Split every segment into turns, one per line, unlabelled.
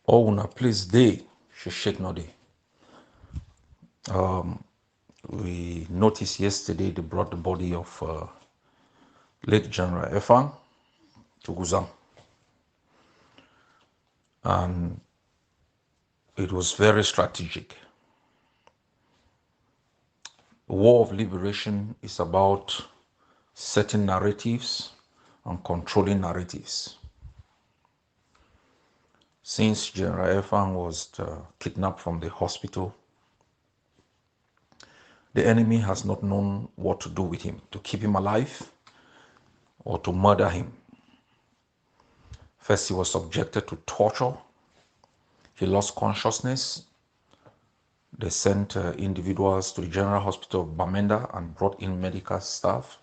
Oh, na please day, she shake no day. We noticed yesterday they brought the body of late General Efang to Guzang, and it was very strategic. The war of liberation is about setting narratives and controlling narratives. Since General Efang was kidnapped from the hospital, the enemy has not known what to do with him, to keep him alive or to murder him. First, he was subjected to torture. He lost consciousness. They sent individuals to the General Hospital of Bamenda and brought in medical staff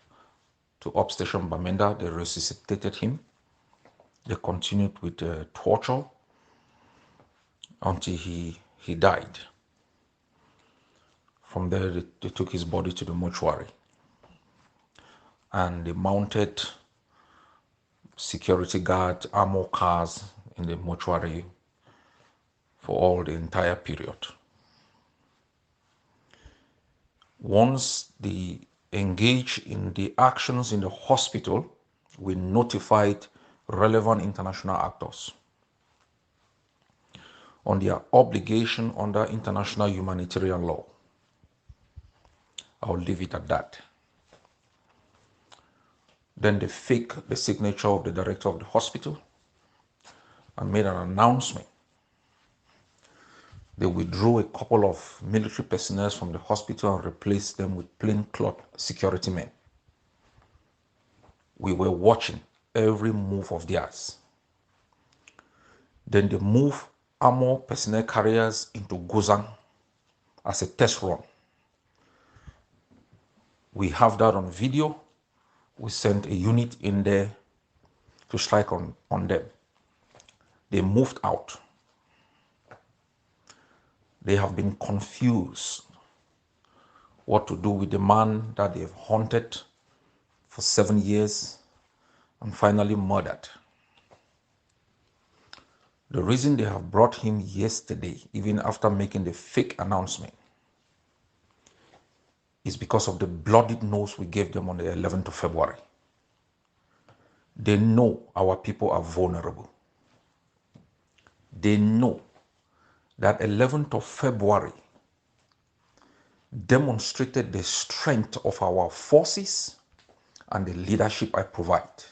to upstation Bamenda. They resuscitated him. They continued with torture until he died. From there, they took his body to the mortuary and they mounted security guard armor cars in the mortuary for all the entire period. Once they engage in the actions in the hospital, we notified relevant international actors on their obligation under international humanitarian law. I'll leave it at that. Then they faked the signature of the director of the hospital and made an announcement. They withdrew a couple of military personnel from the hospital and replaced them with plainclothes security men. We were watching every move of theirs. Then they moved armor personnel carriers into Guzang as a test run. We have that on video. We sent a unit in there to strike on them. They moved out. They have been confused what to do with the man that they've hunted for 7 years and finally murdered. The reason they have brought him yesterday, even after making the fake announcement, is because of the bloodied nose we gave them on the 11th of February. They know our people are vulnerable. They know that 11th of February demonstrated the strength of our forces and the leadership I provide.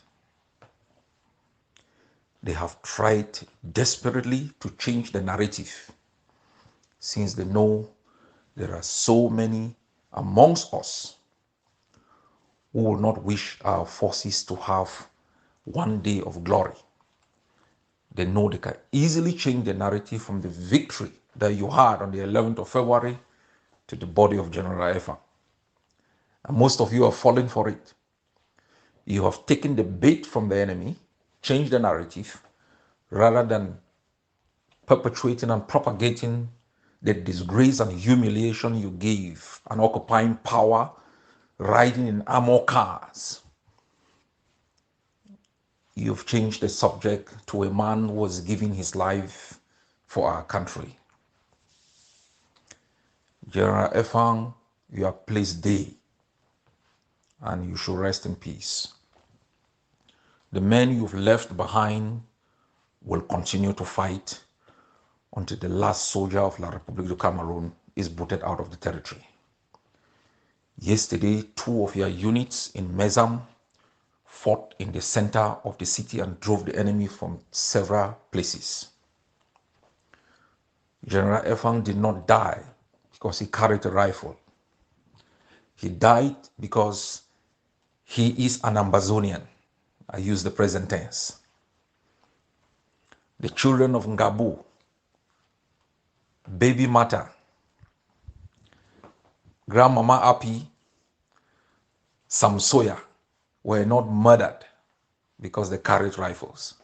They have tried desperately to change the narrative since they know there are so many amongst us who will not wish our forces to have one day of glory. They know they can easily change the narrative from the victory that you had on the 11th of February to the body of General Efang. And most of you are falling for it. You have taken the bait from the enemy, changed the narrative, rather than perpetuating and propagating the disgrace and humiliation you gave and occupying power, riding in armor cars. You've changed the subject to a man who was giving his life for our country. General Efang, you are placed day and you should rest in peace. The men you've left behind will continue to fight until the last soldier of La République du Cameroon is booted out of the territory. Yesterday, 2 of your units in Mezam fought in the center of the city and drove the enemy from several places. General Efang did not die because he carried a rifle. He died because he is an Ambazonian. I use the present tense. The children of Ngabu, Baby Mata, Grandmama Api, Samsoya were not murdered because they carried rifles.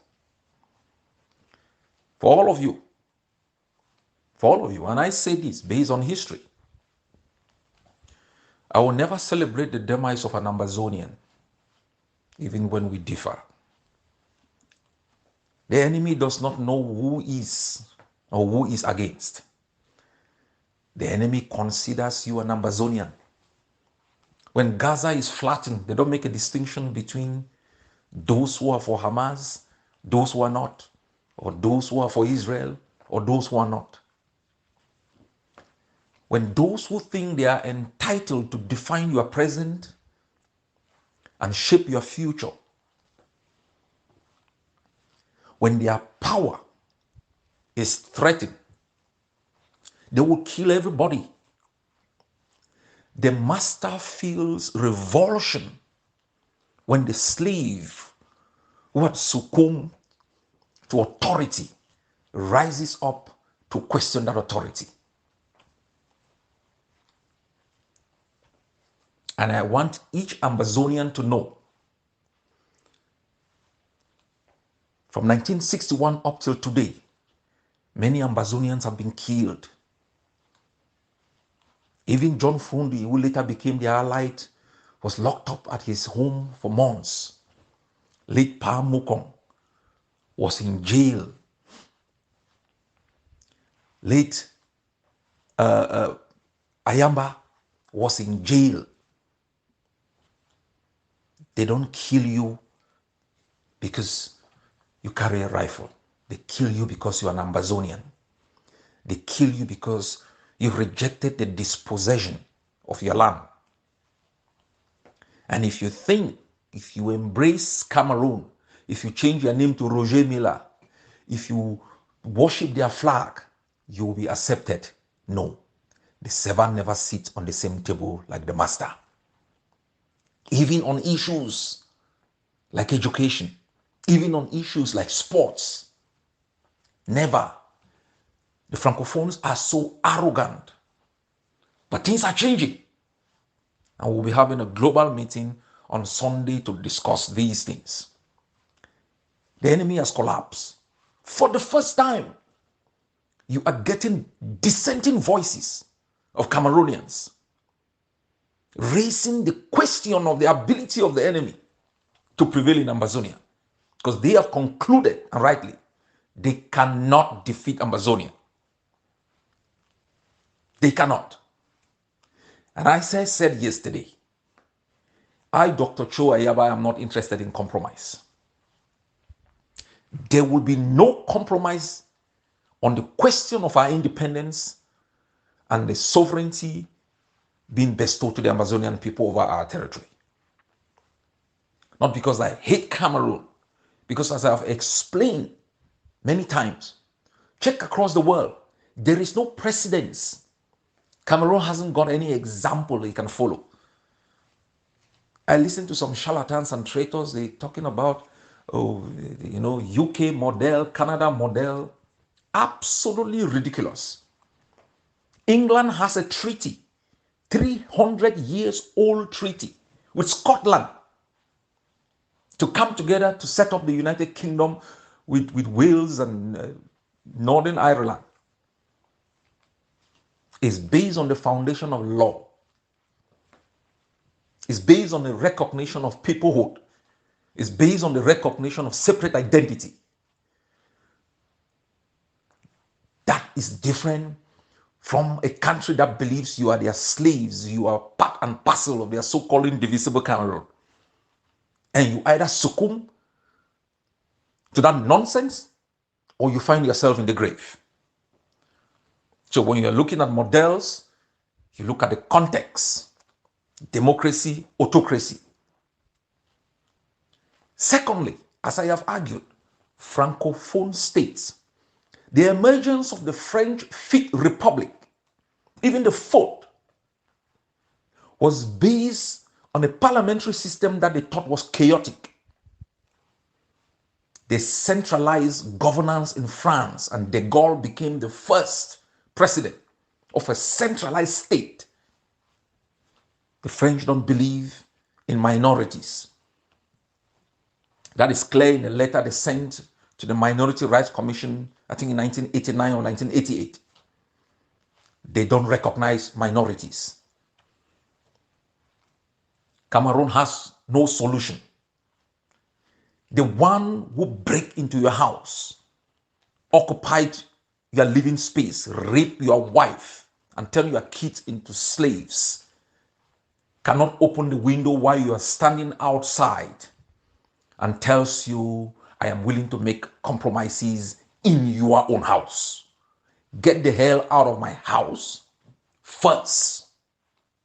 For all of you, and I say this based on history, I will never celebrate the demise of an Ambazonian, even when we differ. The enemy does not know who is or who is against. The enemy considers you an Ambazonian. When Gaza is flattened, they don't make a distinction between those who are for Hamas, those who are not, or those who are for Israel, or those who are not. When those who think they are entitled to define your present and shape your future, when their power is threatened, they will kill everybody. The master feels revulsion when the slave who had succumbed to authority rises up to question that authority. And I want each Ambazonian to know, from 1961 up till today, many Ambazonians have been killed. Even John Fundi, who later became the allied, was locked up at his home for months. Late Pa Mukong was in jail. Late Ayamba was in jail. They don't kill you because you carry a rifle. They kill you because you're an Ambazonian. They kill you because you rejected the dispossession of your land. And if you think, if you embrace Cameroon, if you change your name to Roger Miller, if you worship their flag, you will be accepted. No, the servant never sits on the same table like the master. Even on issues like education, even on issues like sports, never. The Francophones are so arrogant. But things are changing. And we'll be having a global meeting on Sunday to discuss these things. The enemy has collapsed. For the first time, you are getting dissenting voices of Cameroonians raising the question of the ability of the enemy to prevail in Ambazonia. Because they have concluded, and rightly, they cannot defeat Ambazonia. They cannot. And as I said yesterday, I, Dr. Cho Ayaba, am not interested in compromise. There will be no compromise on the question of our independence and the sovereignty being bestowed to the Amazonian people over our territory. Not because I hate Cameroon, because as I have explained many times, check across the world, there is no precedence. Cameroon hasn't got any example they can follow. I listen to some charlatans and traitors, they talking about, UK model, Canada model. Absolutely ridiculous. England has a treaty, 300 years old treaty with Scotland to come together to set up the United Kingdom with Wales and Northern Ireland. It's based on the foundation of law. It's based on the recognition of peoplehood. It's based on the recognition of separate identity. That is different from a country that believes you are their slaves, you are part and parcel of their so-called indivisible Cameroon. And you either succumb to that nonsense or you find yourself in the grave. So when you're looking at models, you look at the context. Democracy, autocracy. Secondly, as I have argued, Francophone states, the emergence of the French Fifth Republic, even the fourth, was based on a parliamentary system that they thought was chaotic. They centralized governance in France, and de Gaulle became the first president of a centralized state. The French don't believe in minorities. That is clear in a letter they sent to the Minority Rights Commission, I think in 1989 or 1988. They don't recognize minorities. Cameroon has no solution. The one who break into your house, occupied your living space, rape your wife, and turn your kids into slaves, cannot open the window while you are standing outside and tells you, I am willing to make compromises in your own house. Get the hell out of my house first.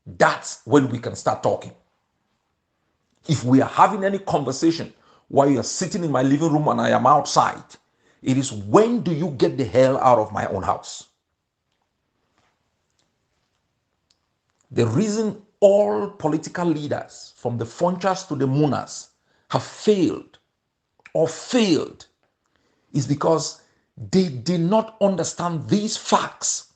That's when we can start talking. If we are having any conversation while you are sitting in my living room and I am outside, it is when do you get the hell out of my own house? The reason all political leaders, from the Funchas to the Munas, have failed is because they did not understand these facts.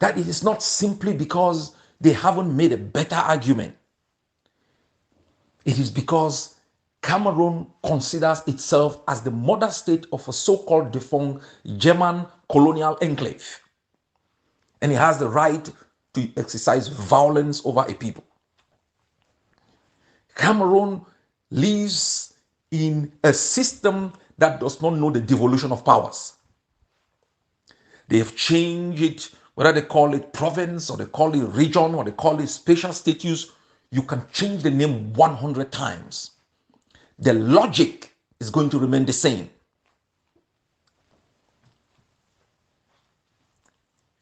That it is not simply because they haven't made a better argument. It is because Cameroon considers itself as the mother state of a so-called defunct German colonial enclave. And it has the right to exercise violence over a people. Cameroon lives in a system that does not know the devolution of powers. They have changed it, whether they call it province or they call it region or they call it special status. You can change the name 100 times. The logic is going to remain the same.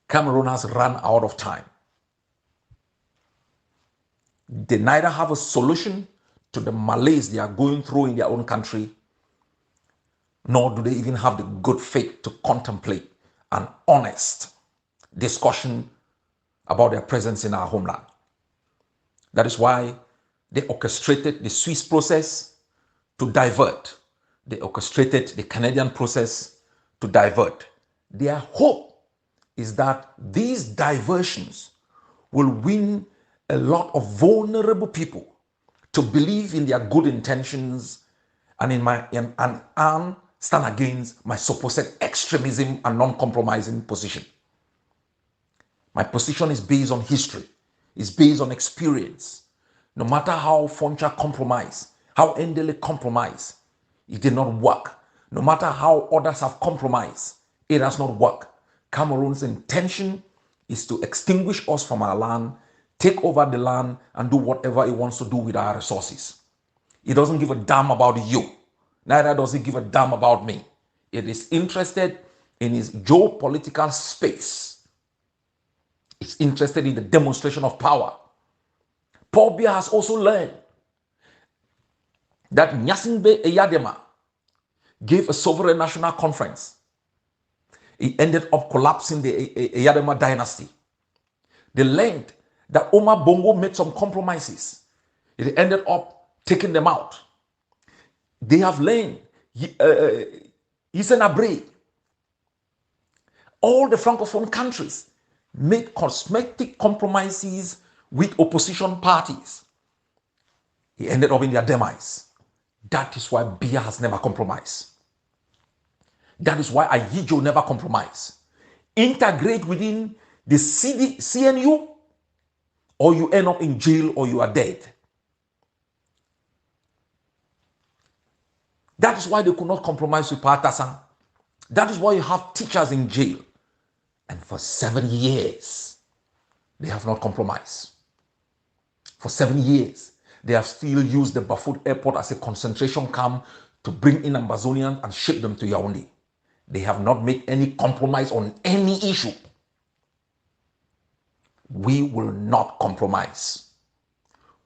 Cameroon has run out of time. They neither have a solution to the malaise they are going through in their own country, nor do they even have the good faith to contemplate an honest discussion about their presence in our homeland. That is why they orchestrated the Swiss process to divert. They orchestrated the Canadian process to divert. Their hope is that these diversions will win a lot of vulnerable people to believe in their good intentions and stand against my supposed extremism and non-compromising position. My position is based on history. It's based on experience. No matter how Foncha compromised, how Endele compromised, it did not work. No matter how others have compromised, it has not worked. Cameroon's intention is to extinguish us from our land, take over the land, and do whatever it wants to do with our resources. It doesn't give a damn about you. Neither does it give a damn about me. It is interested in its geopolitical space. It's interested in the demonstration of power. Paul Biya has also learned that Nyasimbe Eyadema gave a sovereign national conference. It ended up collapsing the Eyadema dynasty. They learned that Omar Bongo made some compromises. It ended up taking them out. They have learned Hissène Habré. All the Francophone countries made cosmetic compromises with opposition parties. He ended up in their demise. That is why Biya has never compromised. That is why Ayijo never compromised. Integrate within the CNU, or you end up in jail or you are dead. That is why they could not compromise with Patasan. That is why you have teachers in jail. And for 7 years, they have not compromised. For 7 years, they have still used the Bafut airport as a concentration camp to bring in Ambazonians and ship them to Yaoundé. They have not made any compromise on any issue. We will not compromise.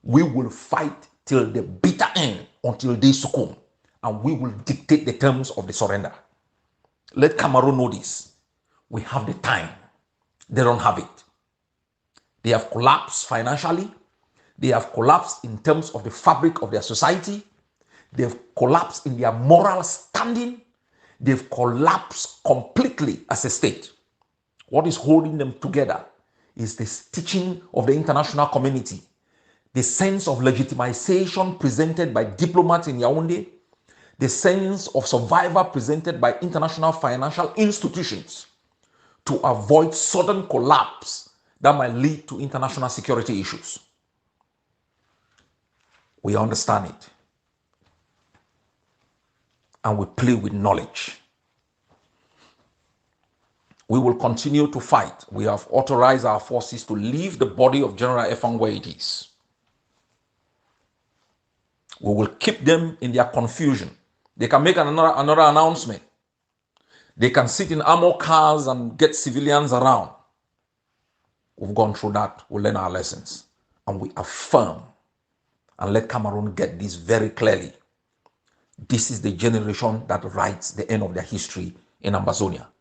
We will fight till the bitter end until they succumb. And we will dictate the terms of the surrender. Let Cameroon know this. We have the time. They don't have it. They have collapsed financially. They have collapsed in terms of the fabric of their society. They've collapsed in their moral standing. They've collapsed completely as a state. What is holding them together is the teaching of the international community, the sense of legitimization presented by diplomats in Yaoundé, the sense of survival presented by international financial institutions to avoid sudden collapse that might lead to international security issues. We understand it. And we play with knowledge. We will continue to fight. We have authorized our forces to leave the body of General Efang where it is. We will keep them in their confusion. They can make another announcement. They can sit in armored cars and get civilians around. We've gone through that. We'll learn our lessons. And we affirm and let Cameroon get this very clearly. This is the generation that writes the end of their history in Ambazonia.